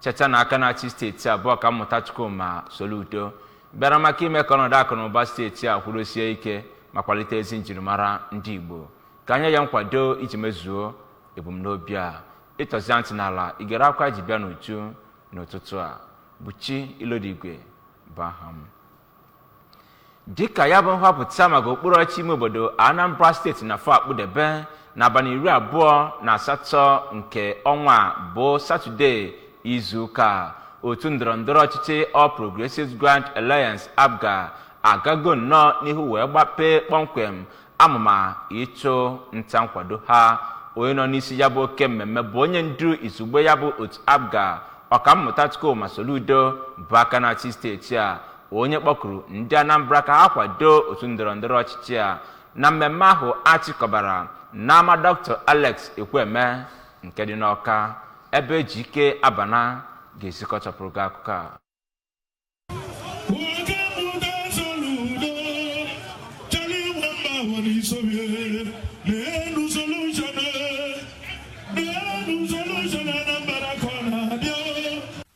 cheta na aka na-achị steeti abụọ ka mmụta Chukwuma Soludo bịara maka ime ka ọnọdụ akụ na ụba steeti a kwụrụsie ike ma kwalite ezi njirimara ndị Igbo ka anya ya nkwado iji mezuo ebumnobi a. Ịtọzi ntị n'ala igere akwa ji bịa n'uju n'ụtụtụ a Buchi Ilodigwe Baham dịka ya bụ nhọpụta maka okpuru ọchịchị ime obodo Anambra steeti na afọ akpụdebe n'abalị 28 nke ọnwa bụ Satoode izuụka otu ndọrọndọrọ ọchịchị All Progressives Grand Alliance APGA agago nnọọ n'ihu wee gbapee kpọmkwem amụma ịchụ nta nkwado ha. Onye nọ n'isi ya bụ oke mmemme bụ onye ndu izugbe ya bụ otu APGA ọkammụta Chukwuma Soludo bụ aka na-achị steeti a, onye kpọkuru ndị Anambra ka ha kwado otu ndọrọndọrọ ọchịchị a na mmemme ahụ achịkọbara n'ama Dr. Alex Ekweme nke dị n'Ọka ebe Ejike Abana ga-esikọchapụrụ gị akụkọ a.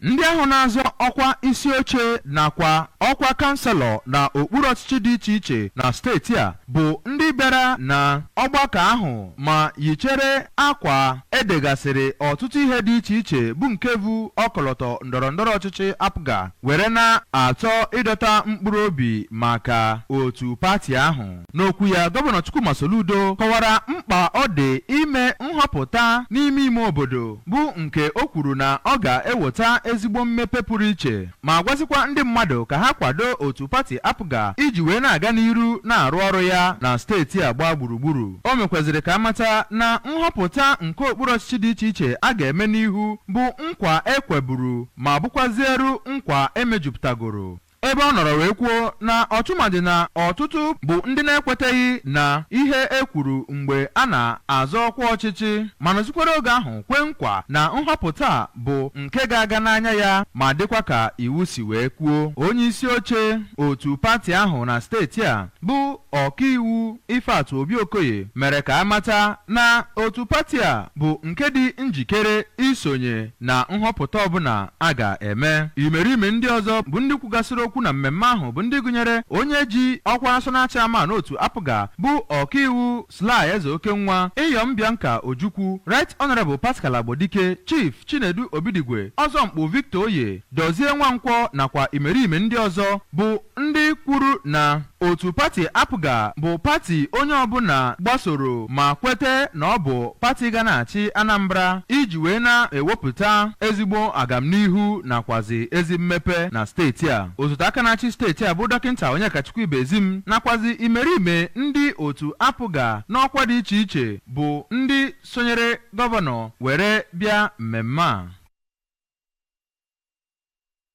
ndị ahụ na-azọ ọkwa isi oche nakwa ọkwa kanselọ na okpuru ọchịchị dị iche iche na steeti a bụ ndị bịara na ọgbakọ ahụ ma yichere akwa edegasịrị ọtụtụ ihe dị iche iche bụ nke bụ ọkọlọtọ ndọrọndọrọ ọchịchị APGA were na-atọ ịdọta mkpụrụ obi maka otu pati ahụ. N'okwu ya, gọvanọ Chukwuma Soludo kọwara mkpa ọ dị ime nhọpụta n'ime ime obodo bụ nke o kwuru na ọ ga-eweta ezigbo mmepe pụrụ iche ma gwazikwa ndị mmadụ ka ha kwado otu pati APGA iji wee na-aga n'iru na-arụ ọrụ ya na steeti a gbaa gburugburu. O mekwaziri ka amata na nhọpụta nke okpuru ọchịchị dị iche iche a ga-eme n'ihu bụ nkwa ekweburu ma bụkwazieru nkwa emejupụtagoro, ebe ọ nọrọ wee kwuo na ọtụmadị na ọtụtụ bụ ndị na-ekweteghị na ihe e kwuru mgbe a na-azọ ọkwa ọchịchị mana zikwara oge ahụ kwe nkwa na nhọpụta bụ nke ga-aga n'anya ya ma dịkwa ka iwu si wee kwuo. Onye isi oche otu pati ahụ na steeti a bụ ọkaiwu Ifeatụ Obi Okoye mere ka amata na otu pati a bụ nke dị njikere isonye na nhọpụta ọbụla a ga-eme. Imerime ndị ọzọ bụ ndị kwugasịrị okwu na mmemme ahụ bụ ndị gụnyere onye ji ọkwa national chairman otu APGA bụ ọkaiwu Sly Eze Okenwa, Iyom Bianca Ojukwu, Right Honorable Pascal Agbodike, Chief Chinedu Obidigwe, Ọzọmkpu Victor Oye, Dozie Nwankwọ nakwa imerime ndị ọzọ bụ ndị kwuru na otu pati APGA bụ pati onye ọbụla gbasoro ma kwete na ọ bụ pati ga na-achị Anambra iji wee na-ewepụta ezigbo agamnihu nakwazi ezi mmepe na steeti a. Osote aka na-achị steeti a bụ Dọkịnta Onyekachukwu Ibezim nakwazi imerime ndị otu APGA n'ọkwa dị iche iche bụ ndị sonyere gọvanọ were bịa mmemme a.